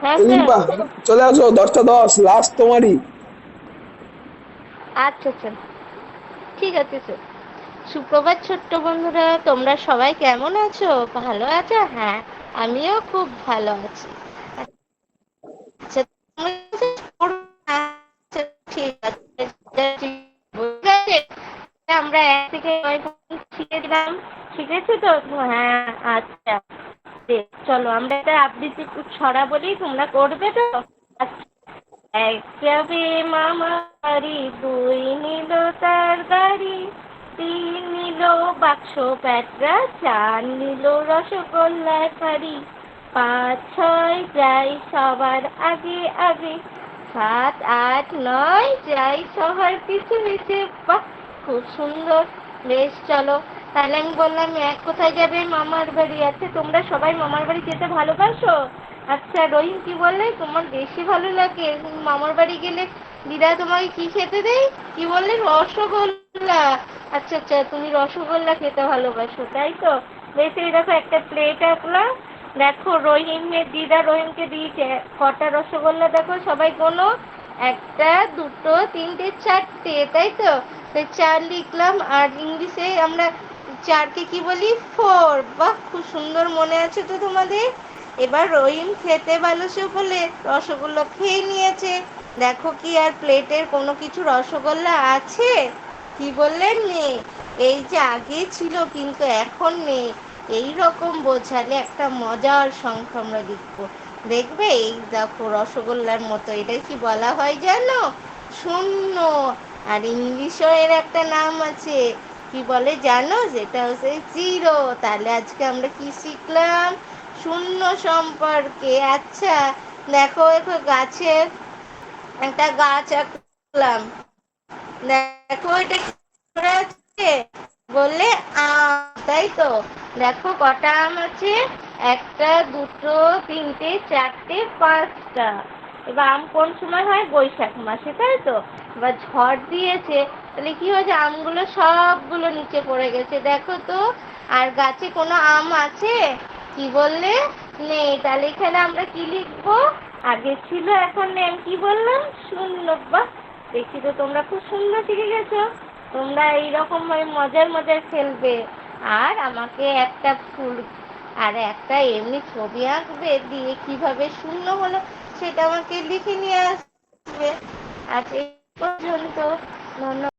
হ্যাঁ স্যার। রিম্পা, চলে আসো, 10টা 10, লাস্ট তোমারই। আচ্ছা স্যার, ঠিক আছে স্যার। সুপ্রভাত ছোট্ট বন্ধুরা, তোমরা সবাই কেমন আছো? ভালো আছো? হ্যাঁ, আমিও খুব ভালো আছি। আচ্ছা, আচ্ছা, ঠিক আছে। বুঝে গেছে? আমরা 1 থেকে 9 পর্যন্ত শিখে দিলাম। শিখেছো তো? হ্যাঁ। আচ্ছা, চলো আমরা একটা আবৃত্তি ছড়া বলি, তোমরা করবে তো? আচ্ছা, এক যাবে মামা বাড়ি, দুই নিল তার গাড়ি, তিন নিল বাক্স প্যাটরা, চার নিল রসগোল্লার ফাড়ি, পাঁচ ছয় যাই সবার আগে আগে, সাত আট নয় যাই সবার পিছু পিছে। বাহ, খুব সুন্দর। বেশ, চলো তাহলে আমি বললাম এক কোথায় যাবে? মামার বাড়ি। আচ্ছা, তোমরা সবাই মামার বাড়ি যেতে ভালোবাসো? আচ্ছা রহিম, কি বললে তোমার বেশি ভালো লাগে মামার বাড়ি গেলে? দিদা তোমাকে কি খেতে দেয়? কি বললে? রসগোল্লা। আচ্ছা আচ্ছা, তুমি রসগোল্লা খেতে ভালোবাসো, তাই তো? বেশ, এই দেখো একটা প্লেট আঁকলাম। দেখো রহিমের দিদা রহিমকে দিয়েছে কটা রসগোল্লা, দেখো সবাই গোনো। একটা, দুটো, তিনটে, চারটে, তাই তো? চার লিখলাম। আর ইংলিশে আমরা চারকে কি বলি? ফোর। বাহ, খুব সুন্দর মনে আছে তো তোমাদের। এবার রহিম খেতে ভালোসে বলে রসগোল্লা খেয়ে নিয়েছে। দেখো কি আর প্লেটের কোনো কিছু রসগোল্লা আছে? কি বললেন? নেই। এই যে আগে ছিল কিন্তু এখন নেই, এই রকম বোঝালে একটা মজার সংখ্যা আমরা লিখবো। দেখবে, এই দেখো রসগোল্লার মতো, এটা কি বলা হয় জানো? শূন্য। আর ইংলিশও এর একটা নাম আছে, কি বলে জানো? যেটা হচ্ছে জিরো। তাহলে আজকে আমরা কি শিখলাম? শূন্য সম্পর্কে। আচ্ছা, দেখো দেখো গাছে একটা গাছ আঁকলাম। দেখো এটা কি করে আছে? বললে আম, তাই তো? দেখো কটা আম আছে? একটা, দুটো, তিনটে, চারটে, পাঁচটা। এবার আম কোন সময় হয়? বৈশাখ মাসে, তাই তো? এবার ঝড় দিয়েছে, তাহলে কি হয়েছে? আমগুলো সবগুলো নিচে পড়ে গেছে, দেখো তো। আর গাছে কোনো আম আছে? কি বললে? নেই। তাহলে এখানে আমরা কি লিখবো? আগে ছিল এখন নেই, কি বললাম? শূন্য। বাহ, দেখি তো তোমরা খুব সুন্দর শিখে গেছো। তোমরা এইরকম ভাবে মজার মজার খেলবে। আর আমাকে একটা ফুল আর একটা এমনি ছবি আঁকবে, দিয়ে কিভাবে শূন্য হলো সেটা আমাকে লিখে নিয়ে আসবে। আজ এই পর্যন্ত। ধন্যবাদ।